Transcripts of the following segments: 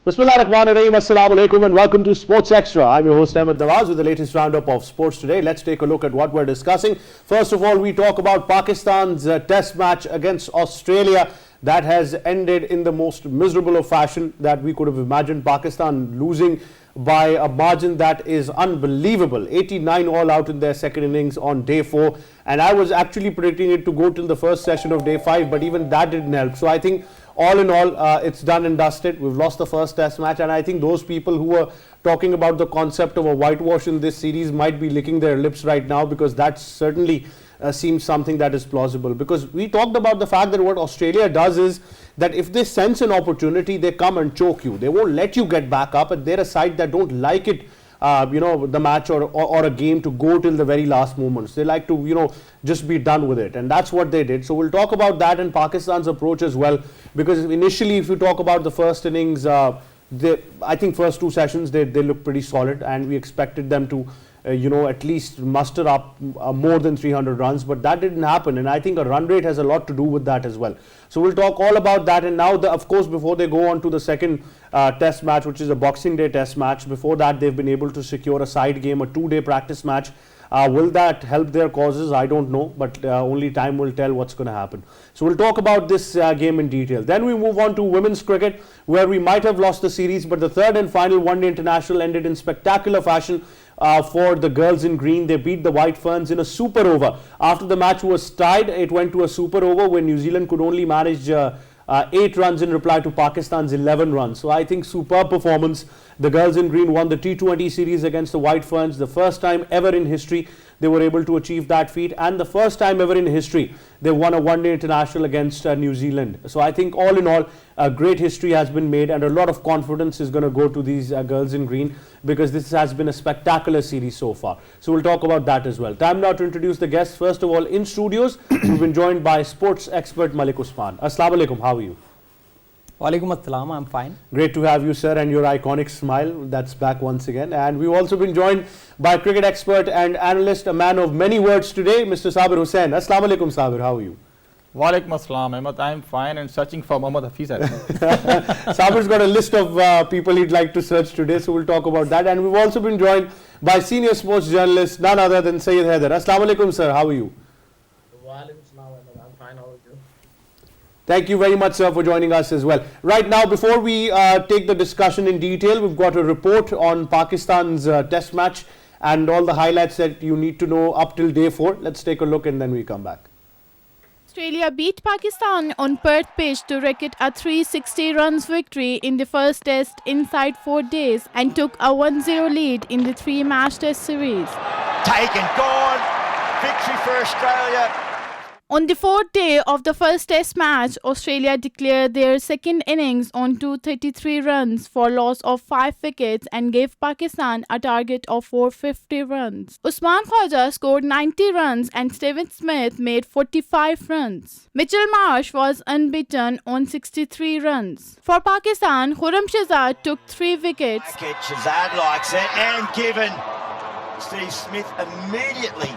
Bismillahirrahmanirrahim. Assalamu alaikum and welcome to Sports Extra. I'm your host Ahmed Nawaz with the latest roundup of sports today. Let's take a look at what we're discussing. First of all, we talk about Pakistan's test match against Australia that has ended in the most miserable of fashion that we could have imagined. Pakistan losing by a margin that is unbelievable. 89 all out in their second innings on day 4, and I was actually predicting it to go till the first session of day 5, but even that didn't help. So I think all in all, it's done and dusted. We've lost the first test match, and I think those people who are talking about the concept of a whitewash in this series might be licking their lips right now, because that certainly seems something that is plausible. Because we talked about the fact that what Australia does is that if they sense an opportunity, they come and choke you. They won't let you get back up, and they're a side that don't like it, the match or a game to go till the very last moments. They like to, just be done with it, and that's what they did. So we'll talk about that and Pakistan's approach as well, because initially, if you talk about the first innings, I think first 2 sessions they looked pretty solid, and we expected them to at least muster up more than 300 runs, but that didn't happen, and I think a run rate has a lot to do with that as well. So we'll talk all about that. And now, of course, before they go on to the second test match, which is a Boxing Day test match, before that they've been able to secure a side game, a 2-day practice match. Will that help their causes? I don't know, but only time will tell what's going to happen. So we'll talk about this game in detail. Then we move on to women's cricket, where we might have lost the series, but the third and final one-day international ended in spectacular fashion for the girls in green. They beat the White Ferns in a super over. After the match was tied, it went to a super over when New Zealand could only manage 8 runs in reply to Pakistan's 11 runs. So I think superb performance. The girls in green won the T20 series against the White Ferns. The first time ever in history they were able to achieve that feat, and the first time ever in history they won a one-day international against New Zealand. So I think all in all, a great history has been made, and a lot of confidence is going to go to these girls in green, because this has been a spectacular series so far. So we'll talk about that as well. Time now to introduce the guests. First of all, in studios, we've been joined by sports expert Malik Usman. Assalamu alaikum, how are you? Walaikum assalam, I'm fine. Great to have you, sir, and your iconic smile that's back once again. And we've also been joined by cricket expert and analyst, a man of many words today, Mr. Sabir Hussain. Assalamu alaikum, Sabir, how are you? Walaikum assalam, Ahmed. I'm fine and searching for Mohammad Hafiz. Sabir's got a list of people he'd like to search today, so we'll talk about that. And we've also been joined by senior sports journalist, none other than Sayyid Haider. Assalamu alaikum, sir, how are you? Walaikum assalam, I'm fine, how are you? Thank you very much, sir, for joining us as well. Right now, before we take the discussion in detail, we've got a report on Pakistan's test match and all the highlights that you need to know up till day 4. Let's take a look and then we come back. Australia beat Pakistan on Perth pitch to record a 360 runs victory in the first test inside 4 days and took a 1-0 lead in the 3-match test series. Taken, gone, victory for Australia. On the 4th day of the first test match, Australia declared their second innings on 233 runs for loss of 5 wickets and gave Pakistan a target of 450 runs. Usman Khawaja scored 90 runs and Steven Smith made 45 runs. Mitchell Marsh was unbeaten on 63 runs. For Pakistan, Khurram Shahzad took 3 wickets. Shahzad likes it, and given Steve Smith immediately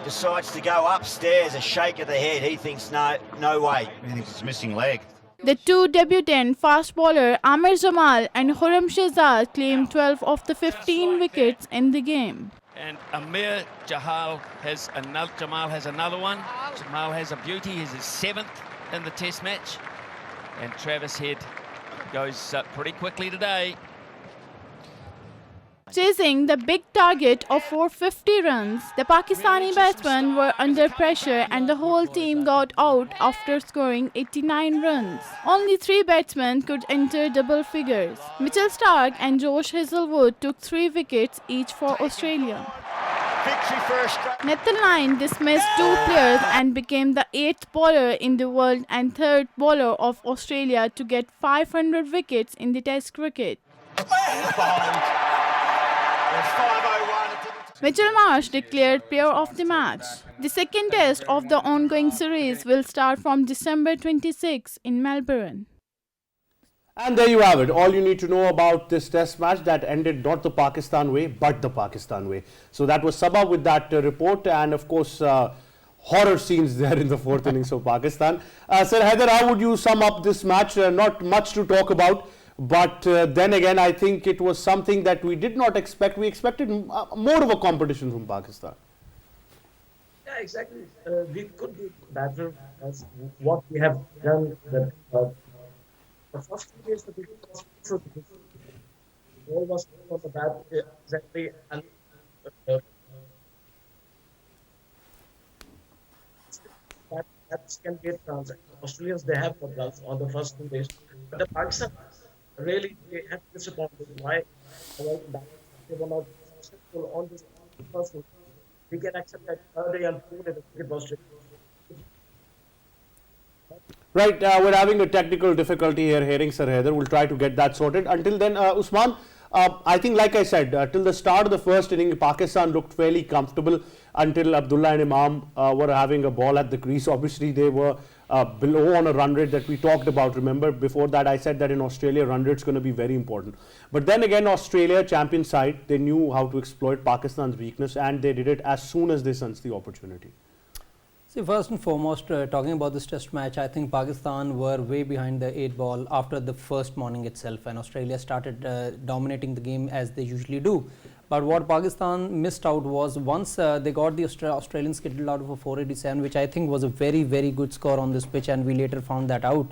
decides to go upstairs, a shake of the head. He thinks no way. He thinks it's a missing leg. The two debutant fast bowler Amir Jamal and Khurram Shahzad claimed 12 of the 15 wickets in the game. And Amir Jamal has another one. Jamal has a beauty. He's his 7th in the test match. And Travis Head goes pretty quickly today. Chasing the big target of 450 runs, the Pakistani batsmen were under pressure and the whole team got out after scoring 89 runs. Only 3 batsmen could enter double figures. Mitchell Starc and Josh Hazlewood took 3 wickets each for Australia. Nathan Lyon dismissed 2 players and became the 8th bowler in the world and 3rd bowler of Australia to get 500 wickets in the Test cricket. Mitchell Marsh declared player of the match. The second test of the ongoing series will start from December 26 in Melbourne. And there you have it. All you need to know about this test match that ended not the Pakistan way, but the Pakistan way. So that was Sabah with that report, and of course, horror scenes there in the 4th innings of Pakistan. Sir Haider, how would you sum up this match? Not much to talk about, But then again, I think it was something that we did not expect. We expected more of a competition from Pakistan. Yeah, exactly. We could do better as what we have done. The first 2 days, the cricket was so difficult. All was on the bat exactly, and uh, that can get runs. Australians they have got runs on the first 2 days, but the Pakistan really they have disappointed. Why that they were not successful on this first one. We can accept that third day and fourth day the cricket was tricky. Right, we're having a technical difficulty here, hearing Sir Haider. We'll try to get that sorted. Until then, Usman, I think, like I said, till the start of the first inning, Pakistan looked fairly comfortable until Abdullah and Imam were having a ball at the crease. Obviously, they were below on a run rate that we talked about. Remember, before that, I said that in Australia, run rate's going to be very important. But then again, Australia, champion side, they knew how to exploit Pakistan's weakness, and they did it as soon as they sensed the opportunity. See, first and foremost, talking about this test match, I think Pakistan were way behind the 8 ball after the first morning itself, and Australia started dominating the game as they usually do. But what Pakistan missed out was once they got the Australians skittled out of a 487, which I think was a very, very good score on this pitch, and we later found that out.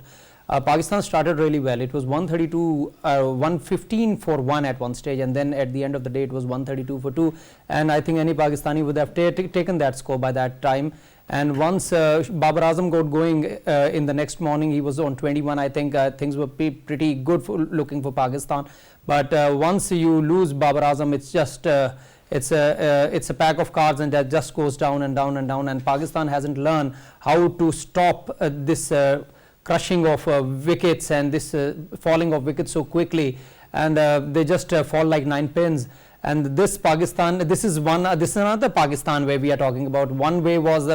Pakistan started really well. It was 132, 115 for 1 at one stage, and then at the end of the day it was 132 for 2, and I think any Pakistani would have taken that score by that time. And once Babar Azam got going in the next morning, he was on 21. I think things were pretty good looking for Pakistan. But once you lose Babar Azam, it's just it's a pack of cards, and that just goes down and down and down. And Pakistan hasn't learned how to stop this crushing of wickets and this falling of wickets so quickly, and they just fall like 9 pins. And this Pakistan, this is another Pakistan way we are talking about. One way was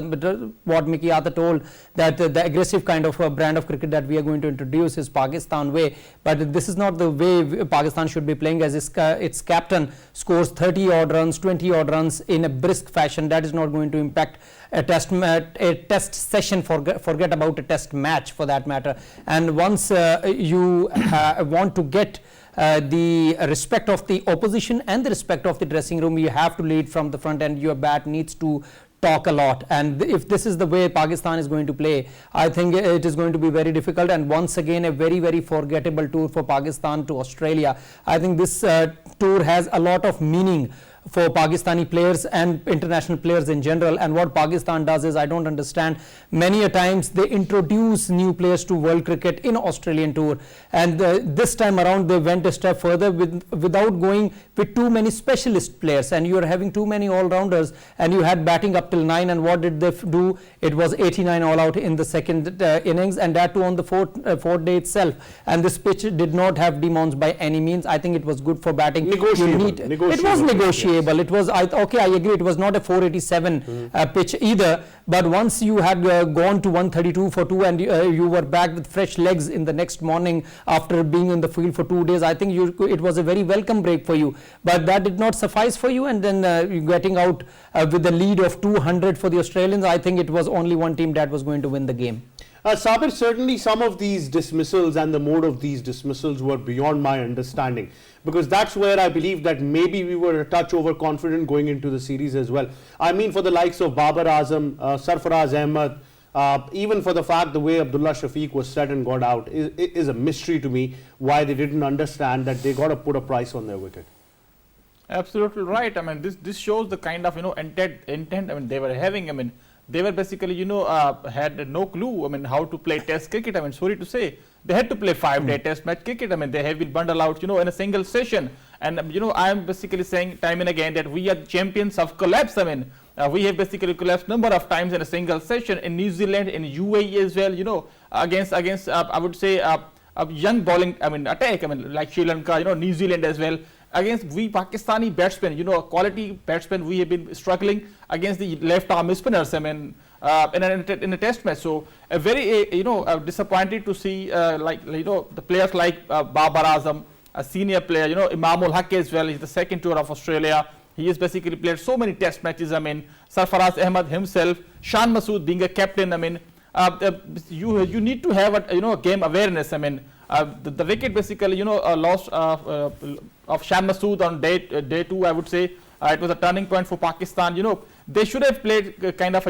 what Mickey Arthur told, that the aggressive kind of brand of cricket that we are going to introduce is Pakistan way. But this is not the way Pakistan should be playing, as its captain scores 30 odd runs, 20 odd runs in a brisk fashion. That is not going to impact a test session, forget about a test match for that matter. And once you want to get the respect of the opposition and the respect of the dressing room, you have to lead from the front, and your bat needs to talk a lot. And if this is the way Pakistan is going to play, I think it is going to be very difficult, and once again a very, very forgettable tour for Pakistan to Australia. I think this tour has a lot of meaning for Pakistani players and international players in general. And what Pakistan does is, I don't understand, many a times they introduce new players to world cricket in Australian tour, and this time around they went a step further without going with too many specialist players, and you are having too many all-rounders, and you had batting up till 9, and what did they do? It was 89 all out in the second innings, and that too on the fourth day itself. And this pitch did not have demons by any means. I think it was good for batting. It was negotiable. It was, okay, I agree, it was not a 487 pitch either, but once you had gone to 132 for 2, and you were back with fresh legs in the next morning after being in the field for 2 days, I think it was a very welcome break for you. But that did not suffice for you, and then getting out with the lead of 200 for the Australians, I think it was only one team that was going to win the game. Sabir, certainly some of these dismissals and the mode of these dismissals were beyond my understanding, because that's where I believe that maybe we were a touch overconfident going into the series as well. I mean, for the likes of Babar Azam, Sarfaraz Ahmed, even for the fact the way Abdullah Shafiq was set and got out is a mystery to me, why they didn't understand that they got to put a price on their wicket. Absolutely right. I mean, this shows the kind of intent. I mean, they were having. I mean, they were basically had no clue. I mean, how to play Test cricket. I mean, sorry to say, they had to play 5-day Test match cricket. I mean, they have been bundled out in a single session. And I am basically saying time and again that we are champions of collapse. I mean, we have basically collapsed number of times in a single session in New Zealand, in UAE as well. Against I would say a young bowling. I mean, attack. I mean, like Sri Lanka. New Zealand as well. Against we Pakistani batsmen, quality batsmen, we have been struggling against the left arm spinners. I mean, in a test match. So a very disappointed to see the players like Babar Azam, a senior player, Imamul Haq as well. He's the second tour of Australia. He has basically played so many test matches. I mean, Sarfaraz Ahmed himself, Shan Masood being a captain. I mean, you need to have a game awareness. I mean, The wicket basically, lost of Shan Masood on day 2, I would say. It was a turning point for Pakistan. They should have played kind of,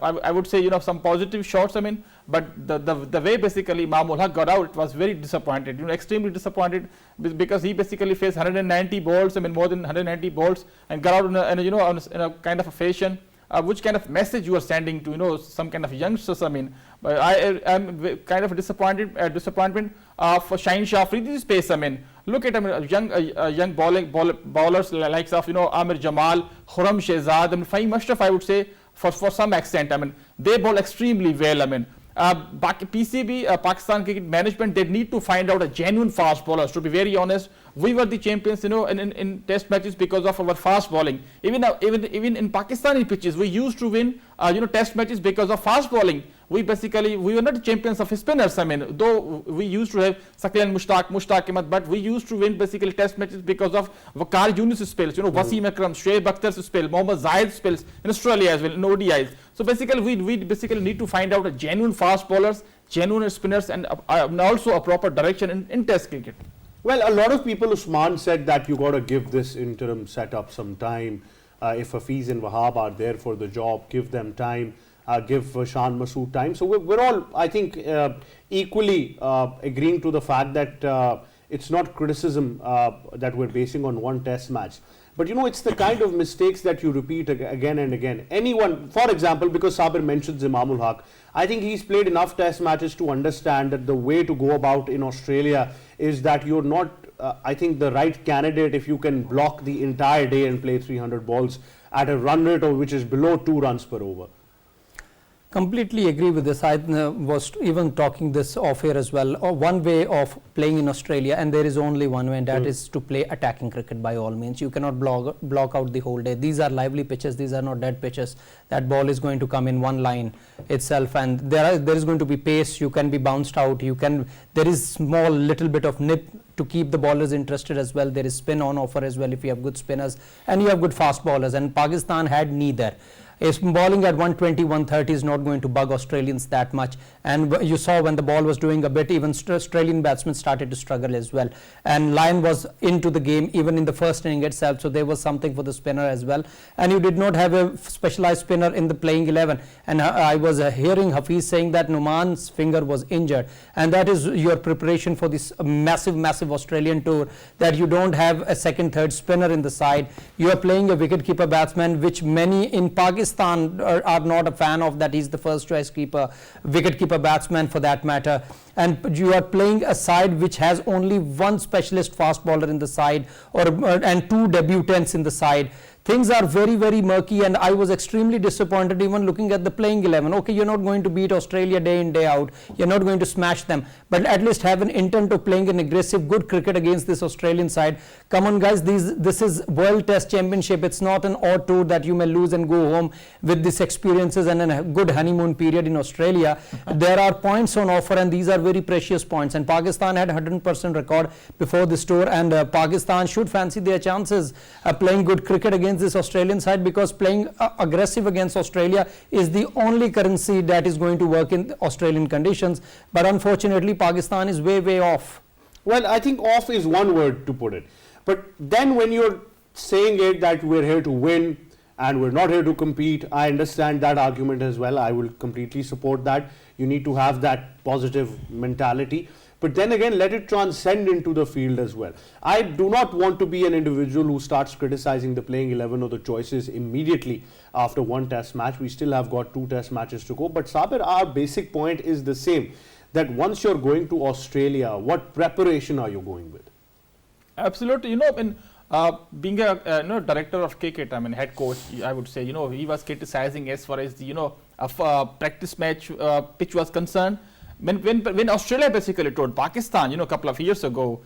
I would say, some positive shots. I mean, but the way basically Imam ul Haq got out, it was very disappointed. Extremely disappointed because he basically faced 190 balls. I mean, more than 190 balls, and got out in a kind of a fashion. Which kind of message you are sending to some kind of youngsters? I mean, I am kind of disappointment for Shaheen Shah Afridi's pace. I mean, look at young bowlers likes of Amir Jamal, Khurram Shehzad, and Fahim Ashraf. I would say for some extent. I mean, they bowl extremely well. I mean, PCB, Pakistan Cricket Management, they need to find out a genuine fast bowlers. To be very honest, we were the champions, in test matches because of our fast bowling. Even in Pakistani pitches, we used to win, test matches because of fast bowling. We were not champions of spinners. I mean, though we used to have Saqil and Mushtaq Ahmed, but we used to win basically test matches because of Waqar Yunus spells, Wasim Akram, Shoaib Akhtar's spell, Mohammad Zahid spells in Australia as well, in ODIs. So basically, we basically need to find out a genuine fast bowlers, genuine spinners, and also a proper direction in test cricket. Well, a lot of people, Usman, said that you got to give this interim setup some time. If Hafiz and Wahab are there for the job, give them time. Give Shan Masood time. So we're all, I think, equally agreeing to the fact that it's not criticism that we're basing on one test match. But it's the kind of mistakes that you repeat again and again. Anyone, for example, because Sabir mentions Imam ul Haq, I think he's played enough test matches to understand that the way to go about in Australia is that you're not, I think, the right candidate if you can block the entire day and play 300 balls at a run rate of which is below 2 runs per over. Completely agree with this. I was even talking this off here as well. One way of playing in Australia, and there is only one way, and that is to play attacking cricket by all means. You cannot block out the whole day. These are lively pitches. These are not dead pitches. That ball is going to come in one line itself, and there is going to be pace. You can be bounced out. There is small little bit of nip to keep the bowlers interested as well. There is spin on offer as well if you have good spinners and you have good fast bowlers, and Pakistan had neither. Bowling at 120, 130 is not going to bug Australians that much, and you saw when the ball was doing a bit, even Australian batsmen started to struggle as well, and Lyon was into the game even in the first inning itself, so there was something for the spinner as well, and you did not have a specialized spinner in the playing 11, and I was hearing Hafiz saying that Numan's finger was injured, and that is your preparation for this massive Australian tour, that you don't have a second, third spinner in the side. You are playing a wicket-keeper batsman, which many in Pakistan are not a fan of, that he's the first choice wicket-keeper batsman for that matter, and you are playing a side which has only one specialist fast bowler in the side and 2 debutants in the side. Things are very murky, and I was extremely disappointed even looking at the playing 11. Okay, you're not going to beat Australia day in day out, you're not going to smash them, but at least have an intent of playing an aggressive good cricket against this Australian side. Come on guys, this is World Test Championship. It's not an odd tour that you may lose and go home with these experiences and a good honeymoon period in Australia. There are points on offer, and these are very precious points, and Pakistan had 100% record before this tour, and Pakistan should fancy their chances playing good cricket against this Australian side, because playing aggressive against Australia is the only currency that is going to work in Australian conditions, but unfortunately Pakistan is way off. Well, I think off is one word to put it, but then when you're saying it that we're here to win and we're not here to compete, I understand that argument as well. I will completely support that. You need to have that positive mentality. But then again, let it transcend into the field as well. I do not want to be an individual who starts criticizing the playing 11 or the choices immediately after one test match. We still have got 2 test matches to go. But Sabir, our basic point is the same, that once you're going to Australia, what preparation are you going with? Absolutely. Being a director of cricket, head coach, I would say, he was criticizing as far as the, practice match pitch was concerned. When Australia basically told Pakistan, a couple of years ago,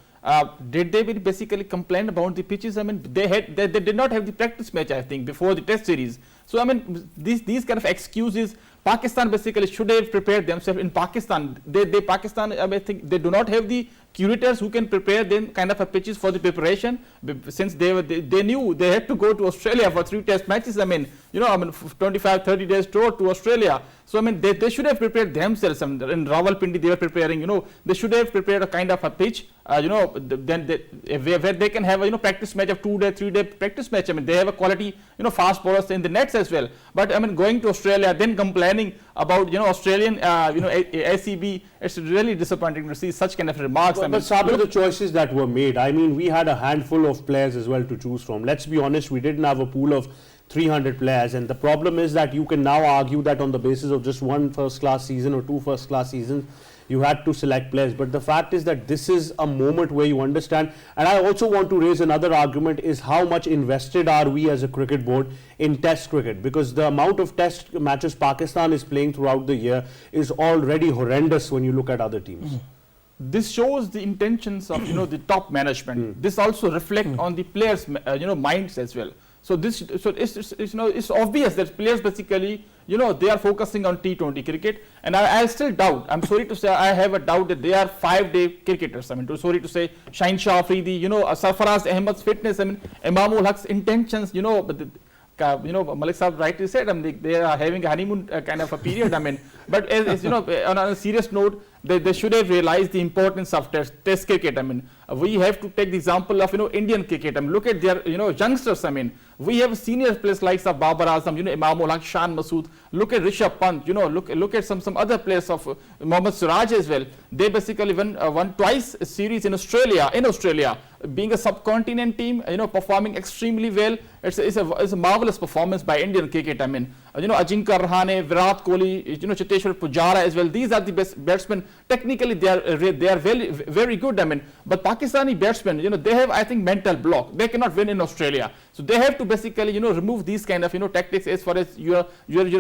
did they basically complain about the pitches? They did not have the practice match, I think, before the test series. So these kind of excuses, Pakistan basically should have prepared themselves. In Pakistan, Pakistan, I think they do not have the curators who can prepare them kind of a pitches for the preparation, since they knew they had to go to Australia for 3 test matches. 25, 30 days tour to Australia. So, I mean, they should have prepared themselves. I mean, in Rawalpindi, they were preparing, they should have prepared a kind of a pitch, then where they can have a, practice match of 2-day, 3-day practice match. I mean, they have a quality, fast bowlers in the nets as well. But, I mean, going to Australia, then complaining about, Australian, ACB, it's really disappointing to see such kind of remarks. But Sabir, the choices that were made, I mean, we had a handful of players as well to choose from. Let's be honest, we didn't have a pool of 300 players, and the problem is that you can now argue that on the basis of just one first-class season or two first-class seasons, you had to select players. But the fact is that this is a moment where you understand, and I also want to raise another argument, is how much invested are we as a cricket board in test cricket, because the amount of test matches Pakistan is playing throughout the year is already horrendous when you look at other teams. This shows the intentions of the top management. This also reflect on the players minds as well. So it's obvious that players basically they are focusing on T20 cricket, and I still doubt. I'm sorry to say, I have a doubt that they are 5-day cricketers. I mean, sorry to say, Shaheen Shah Afridi, Sarfaraz Ahmed's fitness. I mean, Imamul Haq's intentions. Malik Saab rightly said, I mean, they are having a honeymoon kind of a period. I mean, but as on a serious note, they should have realized the importance of test cricket. I mean, we have to take the example of Indian cricket. I mean, look at their youngsters. I mean, we have senior players like Babar Azam, Imamul Haq, Shan Masood. Look at Rishabh Pant. Look at some other players of Mohammad Siraj as well. They basically won twice a series in Australia. Being a subcontinent team, performing extremely well. It's a marvelous performance by Indian cricket. I mean, Ajinkya Rahane, Virat Kohli, Cheteshwar Pujara as well. These are the best batsmen. Technically, they are very, very good. I mean, but Pakistani batsmen, they have, I think, mental block. They cannot win in Australia. So they have to basically, remove these kind of, tactics as far as your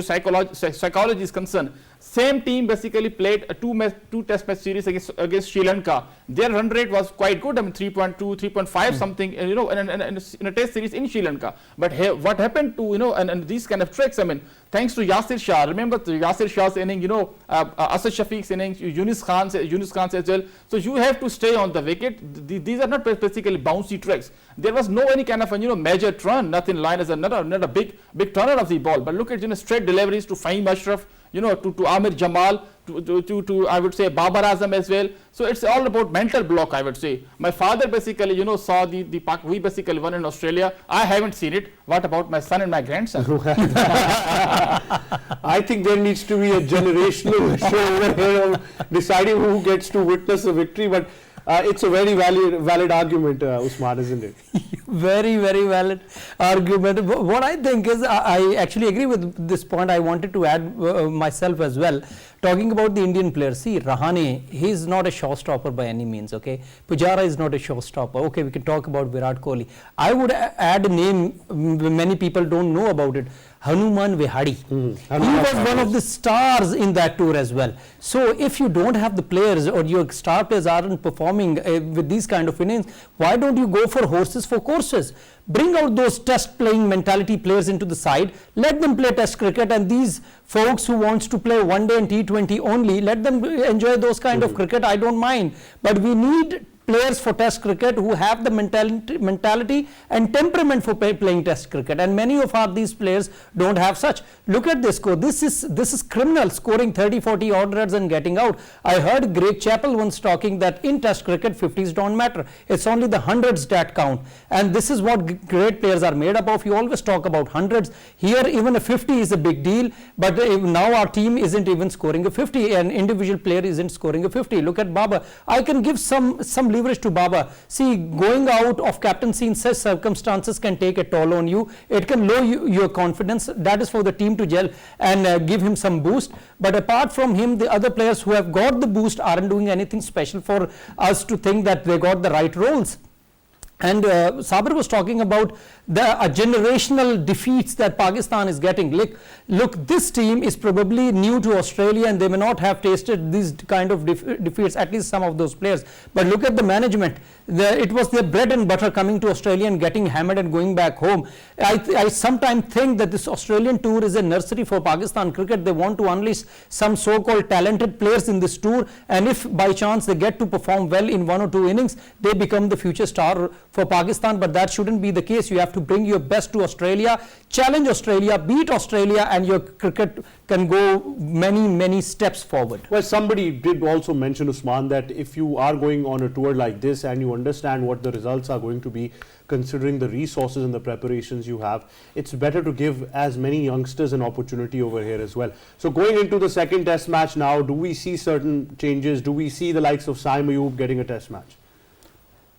psychology is concerned. Same team basically played a two test match series against Sri Lanka. Their run rate was quite good. I mean, 3.2, 3.5 something, in a test series in Sri Lanka. But what happened to, and these kind of tricks, I mean, thanks to Yasir Shah. Remember Yasir Shah's inning, Asad Shafiq's inning, Yunus Khan's as well. So you have to stay on the wicket. These are not basically bouncy tricks. There was no any kind of major turn, nothing line as not a big turner of the ball. But look at straight deliveries to Fahim Ashraf, to Amir Jamal, to I would say Babar Azam as well. So it's all about mental block, I would say. My father basically saw the we basically won in Australia. I haven't seen it. What about my son and my grandson? I think there needs to be a generational show over here of deciding who gets to witness a victory, but it's a very valid argument, Usman, isn't it? Very, very valid argument. What I think is, I actually agree with this point. I wanted to add myself as well. Talking about the Indian players, see, Rahane, he is not a showstopper by any means, okay? Pujara is not a showstopper. Okay, we can talk about Virat Kohli. I would add a name, many people don't know about it, Hanuman Vihari. He was one of the stars in that tour as well. So if you don't have the players or your star players aren't performing with these kind of innings, why don't you go for horses for courses? Bring out those test playing mentality players into the side, let them play test cricket, and these folks who wants to play one day and T20 only, let them enjoy those kind of cricket. I don't mind, but we need players for test cricket who have the mentality and temperament for playing test cricket, and many of these players don't have such. Look at this score. This is criminal, scoring 30-40 odd runs and getting out. I heard Greg Chappell once talking that in test cricket 50s don't matter, it's only the hundreds that count, and this is what great players are made up of. You always talk about hundreds. Here even a 50 is a big deal, but now our team isn't even scoring a 50, an individual player isn't scoring a 50. Look at Baba. I can give some leverage to Baba. See, going out of captaincy in such circumstances can take a toll on you. It can lower your confidence. That is for the team to gel and give him some boost. But apart from him, the other players who have got the boost aren't doing anything special for us to think that they got the right roles. And Sabir was talking about the generational defeats that Pakistan is getting. Look, this team is probably new to Australia and they may not have tasted these kind of defeats, at least some of those players. But look at the management. It was their bread and butter coming to Australia and getting hammered and going back home. I sometimes think that this Australian tour is a nursery for Pakistan cricket. They want to unleash some so-called talented players in this tour, and if by chance they get to perform well in one or two innings, they become the future star for Pakistan, but that shouldn't be the case. You have to bring your best to Australia, challenge Australia, beat Australia, and your cricket can go many steps forward. Well, somebody did also mention, Usman, that if you are going on a tour like this and you understand what the results are going to be, considering the resources and the preparations you have, it's better to give as many youngsters an opportunity over here as well. So going into the second test match now, do we see certain changes? Do we see the likes of Saim Ayub getting a test match?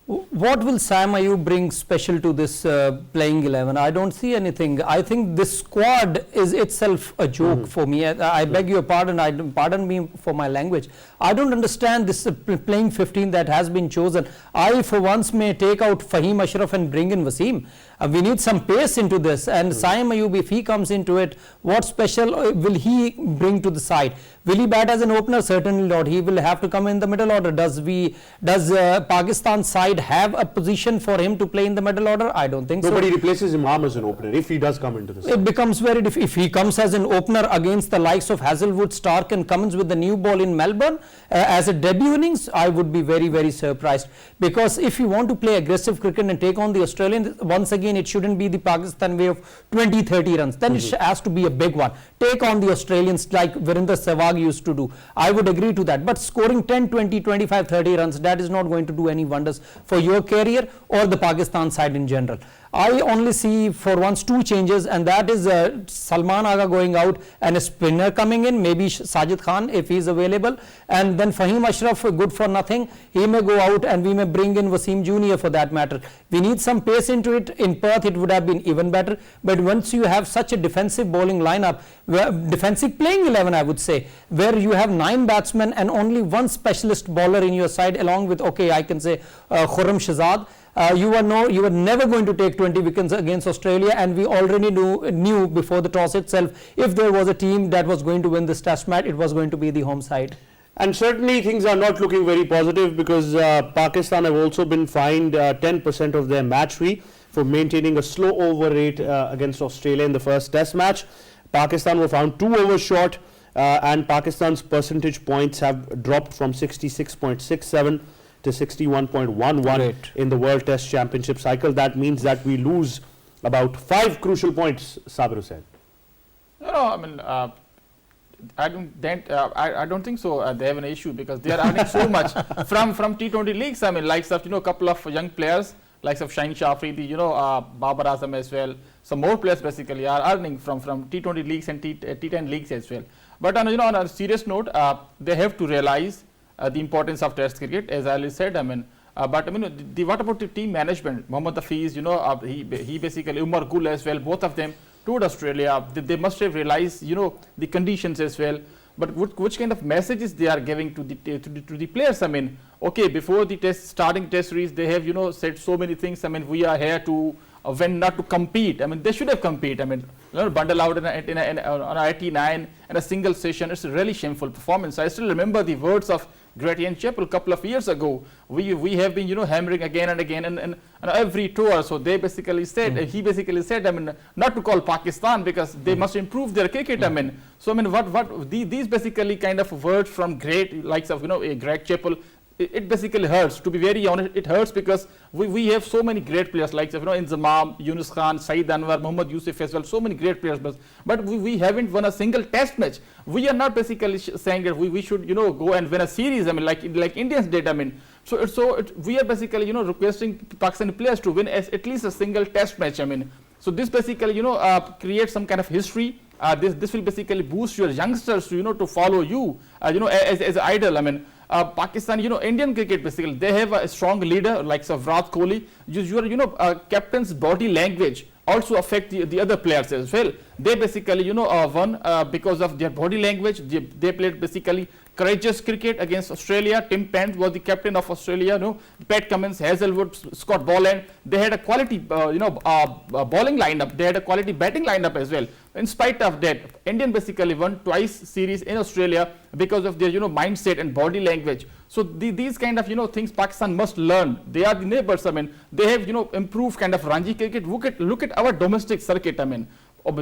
What will Sam Ayub bring special to this playing 11? I don't see anything. I think this squad is itself a joke for me. I beg your pardon. Pardon me for my language. I don't understand this playing 15 that has been chosen. I, for once, may take out Fahim Ashraf and bring in Wasim. We need some pace into this. And Saim Ayub, if he comes into it, what special will he bring to the side? Will he bat as an opener? Certainly not. He will have to come in the middle order. Does Pakistan side have a position for him to play in the middle order? I don't think so. Nobody replaces Imam as an opener if he does come into the side. It becomes very difficult. If he comes as an opener against the likes of Hazlewood, Stark and Cummins with the new ball in Melbourne as a debut innings, I would be very surprised. Because if you want to play aggressive cricket and take on the Australians, once again it shouldn't be the Pakistan way of 20-30 runs. Then it has to be a big one. Take on the Australians like Virender Sehwag used to do. I would agree to that. But scoring 10, 20, 25, 30 runs, that is not going to do any wonders for your career or the Pakistan side in general. I only see for once two changes, and that is Salman Agha going out and a spinner coming in, maybe Sajid Khan if he is available, and then Fahim Ashraf, good for nothing, he may go out and we may bring in Wasim Jr. for that matter. We need some pace into it. In Perth it would have been even better, but once you have such a defensive bowling lineup, defensive playing 11 I would say, where you have 9 batsmen and only 1 specialist bowler in your side, along with, okay, I can say Khurram Shahzad, you were never going to take 20 wickets against Australia, and we already knew before the toss itself, if there was a team that was going to win this test match, it was going to be the home side. And certainly things are not looking very positive, because Pakistan have also been fined 10% of their match fee for maintaining a slow over rate against Australia in the first test match. Pakistan were found 2 overs short, and Pakistan's percentage points have dropped from 66.67 to 61.11 in the World Test Championship cycle. That means that we lose about 5 crucial points, Sabir Hussain. No, I mean, I don't think so. They have an issue, because they are earning so much from T20 leagues. I mean, likes of a couple of young players, likes of Shaheen Shah Afridi, Babar Azam as well. Some more players basically are earning from T20 leagues and T10 leagues as well. But on a serious note, they have to realize the importance of Test cricket, as Ali said. I mean, but what about the team management? Mohammad Hafiz, he basically, Umar Gul as well, both of them toured Australia. They must have realized, the conditions as well. But which kind of messages they are giving to the players? I mean, okay, before the starting test series, they have said so many things. I mean, we are here to win, not to compete. I mean, they should have compete. I mean, bundle out on a 89 and a single session. It's a really shameful performance. I still remember the words of Great Ian Chappell a couple of years ago. We have been hammering again and again and every tour. So they basically said, he basically said, I mean, not to call Pakistan, because they must improve their cricket. I mean, so I mean, what these basically kind of words from great likes of Greg Chappell, it basically hurts. To be very honest, it hurts, because we have so many great players like Inzamam, Yunus Khan, Saeed Anwar, Mohammad Yusuf as well, so many great players, but we haven't won a single test match. We are not basically saying that we should go and win a series. I mean, like Indians did. I mean, we are basically requesting Pakistani players to win at least a single test match. I mean, so this basically creates some kind of history. This will basically boost your youngsters to follow you as an idol. I mean, Pakistan, Indian cricket basically, they have a strong leader like Virat Kohli. Your captain's body language also affect the other players as well. They basically won because of their body language. They played basically courageous cricket against Australia. Tim Pant was the captain of Australia. Pat Cummins, Hazlewood, Scott Boland. They had a quality bowling lineup. They had a quality batting lineup as well. In spite of that, Indian basically won twice series in Australia because of their mindset and body language. So these kind of things Pakistan must learn. They are the neighbors. I mean, they have improved kind of Ranji cricket. Look at our domestic circuit. I mean,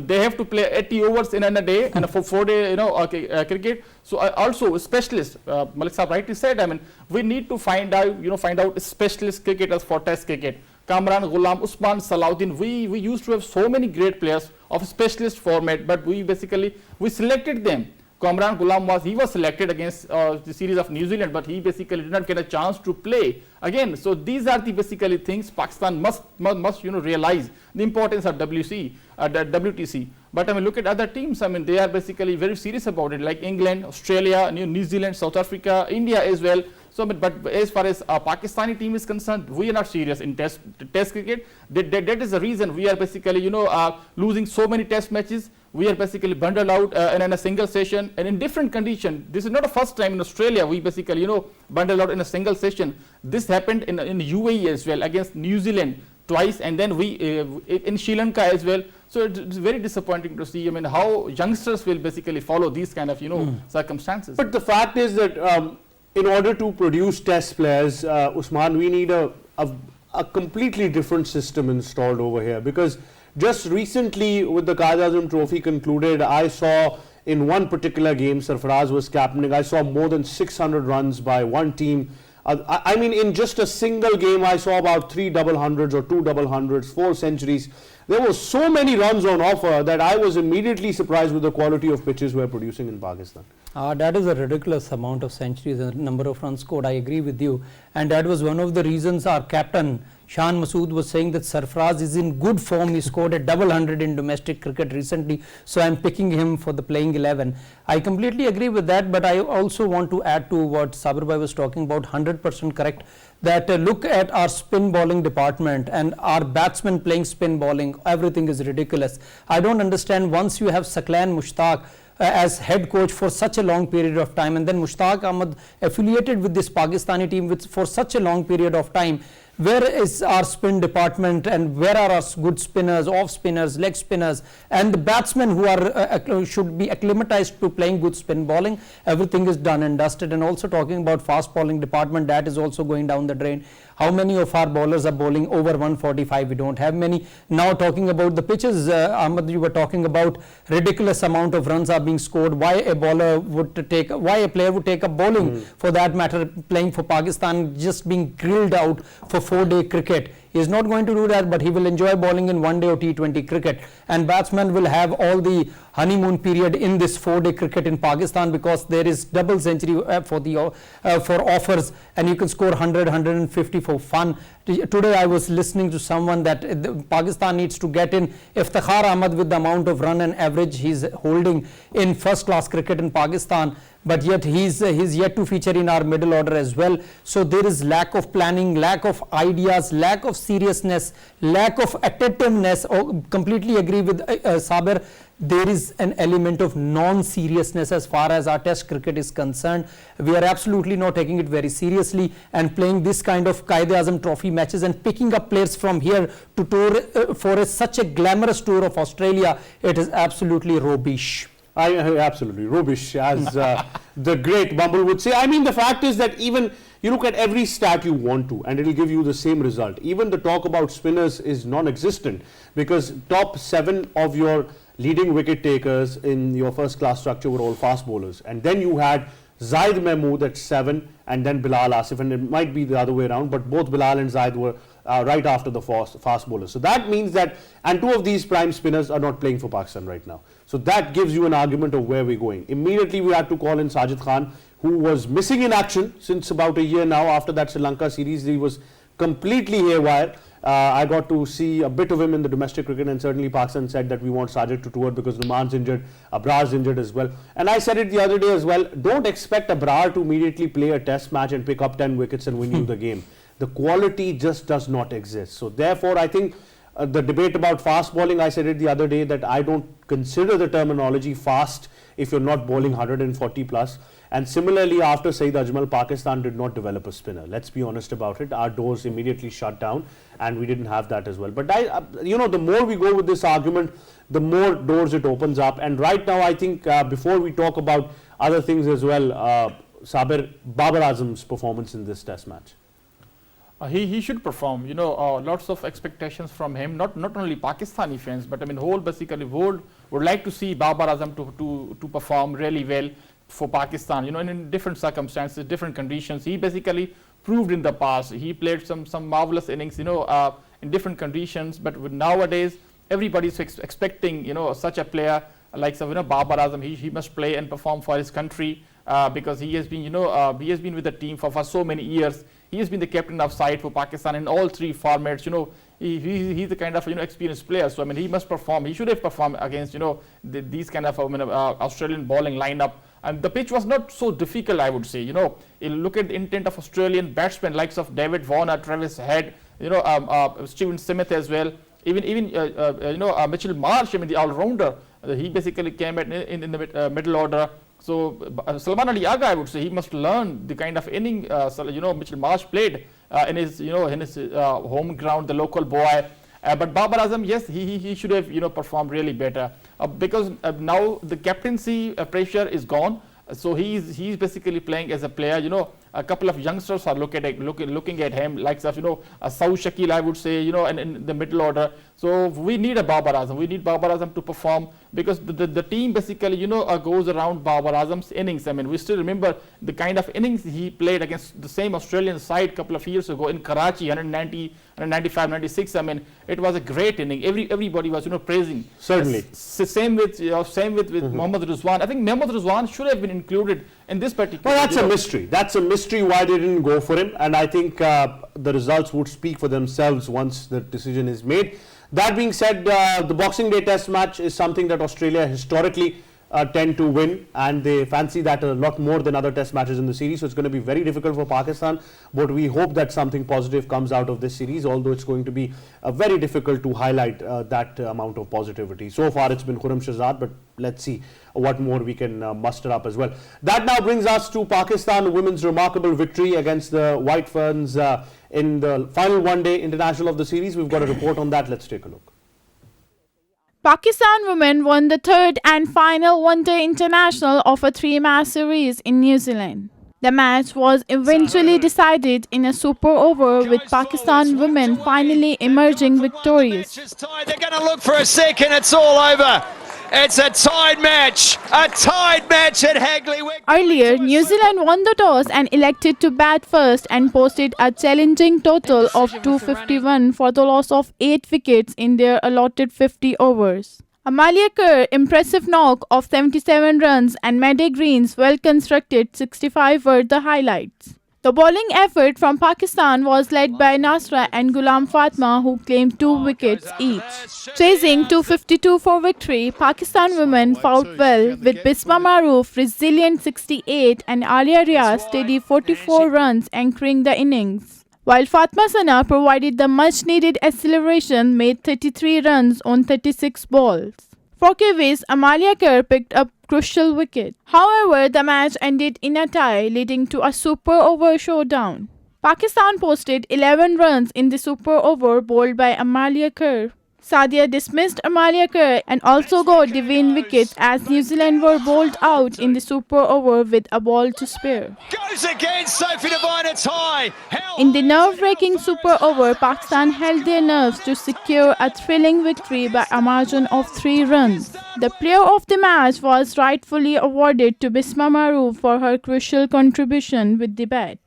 they have to play 80 overs in a day and for 4-day cricket. So also specialists, Malik Saab rightly said, I mean, we need to find out specialist cricketers for Test cricket. Kamran Ghulam, Usman Salahuddin. We used to have so many great players of specialist format, but we selected them. Kamran Ghulam was selected against the series of New Zealand, but he basically did not get a chance to play again. So these are the basically things Pakistan must realize the importance of WTC. But I mean, look at other teams. I mean, they are basically very serious about it, like England, Australia, New Zealand, South Africa, India as well. So, but as far as Pakistani team is concerned, we are not serious in test cricket. That is the reason we are basically losing so many test matches. We are basically bundled out in a single session and in different conditions. This is not the first time in Australia we basically bundled out in a single session. This happened in UAE as well against New Zealand twice, and then we in Sri Lanka as well. So it's very disappointing to see. I mean, how youngsters will basically follow these kind of circumstances. But the fact is that in order to produce test players, Usman, we need a completely different system installed over here, because just recently with the Qaid-e-Azam Trophy concluded, I saw in one particular game, Sarfaraz was captaining, I saw more than 600 runs by one team. I mean, in just a single game, I saw about 3 double hundreds or 2 double hundreds, 4 centuries. There were so many runs on offer that I was immediately surprised with the quality of pitches we're producing in Pakistan. That is a ridiculous amount of centuries and number of runs scored. I agree with you. And that was one of the reasons our captain, Shan Masood, was saying that Sarfaraz is in good form. He scored a double hundred in domestic cricket recently. So I'm picking him for the playing 11. I completely agree with that. But I also want to add to what Sabir Bhai was talking about, 100% correct. That look at our spin bowling department and our batsmen playing spin bowling. Everything is ridiculous. I don't understand, once you have Saqlain Mushtaq as head coach for such a long period of time, and then Mushtaq Ahmed affiliated with this Pakistani team for such a long period of time, where is our spin department and where are our good spinners, off spinners, leg spinners, and the batsmen who are should be acclimatized to playing good spin bowling? Everything is done and dusted. And also talking about fast bowling department, that is also going down the drain. How many of our bowlers are bowling over 145? We don't have many. Now talking about the pitches, Ahmed, you were talking about ridiculous amount of runs are being scored. Why a player would take up bowling for that matter, playing for Pakistan, just being grilled out for 4-day cricket. He is not going to do that, but he will enjoy bowling in 1-day or T20 cricket. And batsmen will have all the honeymoon period in this 4-day cricket in Pakistan, because there is double century for offers, and you can score 100, 150 for fun. Today I was listening to someone that Pakistan needs to get in Iftikhar Ahmed with the amount of run and average he's holding in first class cricket in Pakistan, but yet he's yet to feature in our middle order as well. So there is lack of planning, lack of ideas, lack of seriousness, lack of attentiveness. Completely agree with Sabir. There is an element of non-seriousness as far as our test cricket is concerned. We are absolutely not taking it very seriously, and playing this kind of Qaid-e-Azam Trophy matches and picking up players from here to tour for such a glamorous tour of Australia, it is absolutely rubbish. Absolutely rubbish, as the great Bumble would say. I mean, the fact is that even you look at every stat you want to, and it will give you the same result. Even the talk about spinners is non-existent, because top 7 of your leading wicket takers in your first class structure were all fast bowlers, and then you had Zaid Mahmood at 7 and then Bilal Asif, and it might be the other way around, but both Bilal and Zaid were right after the fast bowlers. So that means that, and 2 of these prime spinners are not playing for Pakistan right now. So that gives you an argument of where we're going. Immediately we had to call in Sajid Khan, who was missing in action since about a year now. After that Sri Lanka series, he was completely haywire. I got to see a bit of him in the domestic cricket, and certainly Pakistan said that we want Sajid to tour because Numan's injured, Abrar's injured as well. And I said it the other day as well, don't expect Abrar to immediately play a test match and pick up 10 wickets and win you the game. The quality just does not exist. So therefore I think the debate about fast bowling, I said it the other day that I don't consider the terminology fast if you're not bowling 140 plus. And similarly, after Saeed Ajmal, Pakistan did not develop a spinner. Let's be honest about it. Our doors immediately shut down, and we didn't have that as well. But the more we go with this argument, the more doors it opens up. And right now, I think before we talk about other things as well, Sabir, Babar Azam's performance in this test match. He should perform. Lots of expectations from him. Not only Pakistani fans, but I mean whole basically world would like to see Babar Azam to perform really well for Pakistan. And in different circumstances, different conditions. He basically proved in the past. He played some marvelous innings. in different conditions. But nowadays, everybody's expecting, such a player like Babar Azam. He must play and perform for his country because he has been, he has been with the team for so many years. He has been the captain of side for Pakistan in all three formats. He's the kind of experienced player. So I mean, he must perform. He should have performed against these kind of Australian bowling lineup. And the pitch was not so difficult, I would say. You look at the intent of Australian batsmen likes of David Warner, Travis Head, Steven Smith as well. Even Mitchell Marsh, the all-rounder, he basically came in the middle order. So Salman Ali Agha, I would say, he must learn the kind of inning Mitchell Marsh played in his home ground, the local boy. But Babar Azam, yes, he should have performed really better because now the captaincy pressure is gone. So he's basically playing as a player. A couple of youngsters are looking at him, like Saud Shakil, I would say, in the middle order. So we need a Babar Azam. We need Babar Azam to perform because the team basically, goes around Babar Azam's innings. I mean, we still remember the kind of innings he played against the same Australian side a couple of years ago in Karachi, 190, 195, 96. I mean, it was a great inning. Everybody was, praising. Certainly. Same with Mohammad Rizwan. I think Mohammad Rizwan should have been included in this particular. Well, that's a mystery. That's a mystery why they didn't go for him. And I think the results would speak for themselves once the decision is made. That being said, the Boxing Day Test match is something that Australia historically tend to win, and they fancy that a lot more than other test matches in the series. So it's going to be very difficult for Pakistan, but we hope that something positive comes out of this series, although it's going to be very difficult to highlight that amount of positivity. So far it's been Khurram Shahzad, but let's see what more we can muster up as well. That now brings us to Pakistan women's remarkable victory against the White Ferns in the final one-day international of the series. We've got a report on that. Let's take a look. Pakistan women won the third and final one-day international of a three-match series in New Zealand. The match was eventually decided in a super over, with Pakistan women finally emerging victorious. They're going to look for a second. It's all over. It's a tied match at Hagley. Earlier, New Zealand won the toss and elected to bat first and posted a challenging total of 251 for the loss of 8 wickets in their allotted 50 overs. Amalia Kerr impressive knock of 77 runs and Maddie Green's well-constructed 65 were the highlights. The bowling effort from Pakistan was led by Nasra and Ghulam Fatma, who claimed 2 wickets each. Chasing 252 for victory, Pakistan women fought well, with Bisma Maroof resilient 68 and Alia Riaz steady 44 runs anchoring the innings, while Fatma Sana provided the much-needed acceleration, made 33 runs on 36 balls. For Kiwis, Amalia Kerr picked up crucial wicket. However, the match ended in a tie, leading to a super over showdown. Pakistan posted 11 runs in the super over bowled by Amalia Kerr. Sadia dismissed Amalia Kerr and also got the win wickets as New Zealand were bowled out in the super over with a ball to spare. Goes again, Sophie Devine, it's high. In the nerve-wracking super over, Pakistan held their nerves to secure a thrilling victory by a margin of 3 runs. The player of the match was rightfully awarded to Bisma Maroof for her crucial contribution with the bat.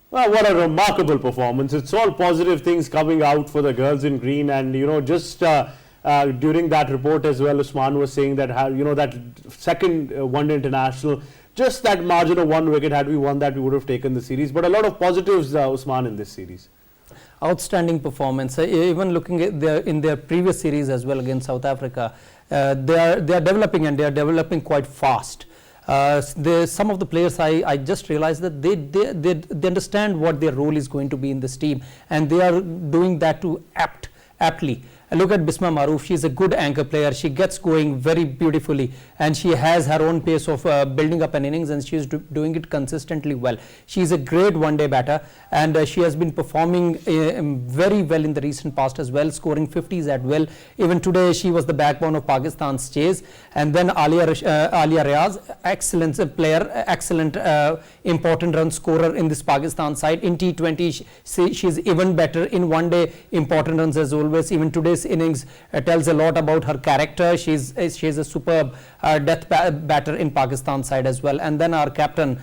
Well, what a remarkable performance. It's all positive things coming out for the girls in green, and just during that report as well, Usman was saying that that second one-day international, just that margin of 1 wicket, had we won that, we would have taken the series. But a lot of positives, Usman, in this series. Outstanding performance. Even looking at in their previous series as well against South Africa, they are developing, and they are developing quite fast. Some of the players, I just realized that they understand what their role is going to be in this team, and they are doing that aptly. Look at Bisma Maroof. She is a good anchor player. She gets going very beautifully, and she has her own pace of building up an innings, and she is doing it consistently well. She is a great one-day batter, and she has been performing very well in the recent past as well, scoring 50s at will. Even today, she was the backbone of Pakistan's chase. And then Alia Riaz, excellent player, excellent important run scorer in this Pakistan side. In T20, she is even better. In one-day, important runs as always. Even today's innings tells a lot about her character. She's a superb death batter in Pakistan side as well. And then our captain,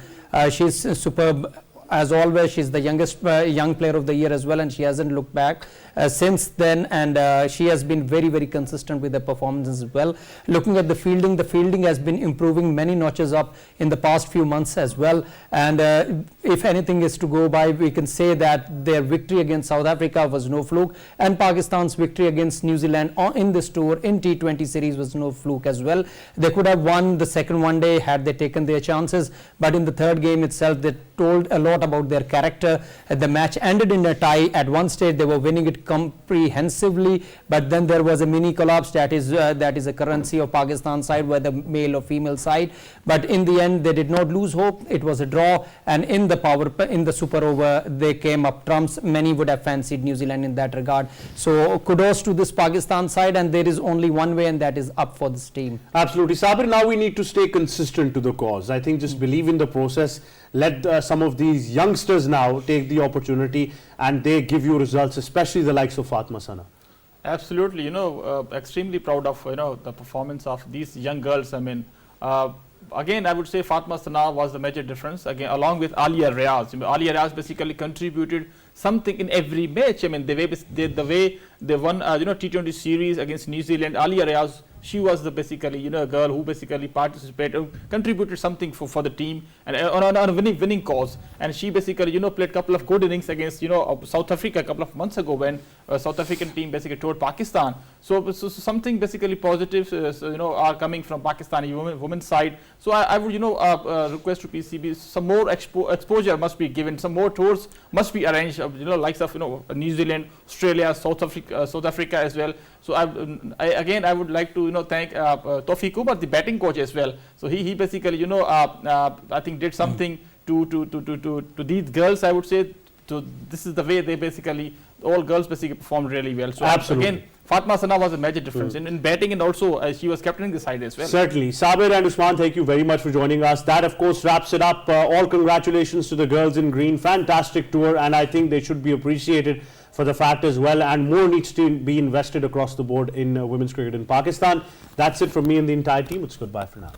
she's superb as always, she's the youngest young player of the year as well, and she hasn't looked back since then, and she has been very, very consistent with her performances as well. Looking at the fielding has been improving many notches up in the past few months as well, and if anything is to go by, we can say that their victory against South Africa was no fluke, and Pakistan's victory against New Zealand in this tour in T20 series was no fluke as well. They could have won the second one day had they taken their chances, but in the third game itself they told a lot about their character. The match ended in a tie. At one stage they were winning it comprehensively, but then there was a mini collapse. That is a currency of Pakistan side, whether male or female side, but in the end they did not lose hope. It was a draw, and in the super over they came up trumps. Many would have fancied New Zealand in that regard, so kudos to this Pakistan side, and there is only one way, and that is up for this team. Absolutely. Sabir, now we need to stay consistent to the cause. I think just believe in the process. Let some of these youngsters now take the opportunity and they give you results, especially the likes of Fatma Sana. Absolutely, extremely proud of the performance of these young girls. I mean, again, I would say Fatma Sana was the major difference. Again, along with Alia Riaz. Alia Riaz basically contributed something in every match. I mean, the way they won T20 series against New Zealand. Alia Riaz, she was the basically a girl who basically participated, contributed something for the team, and on a winning cause. And she basically played a couple of good innings against South Africa a couple of months ago when South African team basically toured Pakistan. So something basically positive are coming from Pakistani women's side. So I would request to PCB some more exposure must be given, some more tours must be arranged, likes of New Zealand, Australia, South Africa as well. So I would like to thank Tawfiq Umar, the batting coach as well. So he basically I think did something to these girls, I would say. So this is the way they basically, all girls basically performed really well. So absolutely. Again, Fatma Sana was a major difference in batting, and also she was captaining the side as well. Certainly. Sabir and Usman, thank you very much for joining us. That of course wraps it up. All congratulations to the girls in green. Fantastic tour, and I think they should be appreciated for the fact as well, and more needs to be invested across the board in women's cricket in Pakistan. That's it from me and the entire team. It's goodbye for now.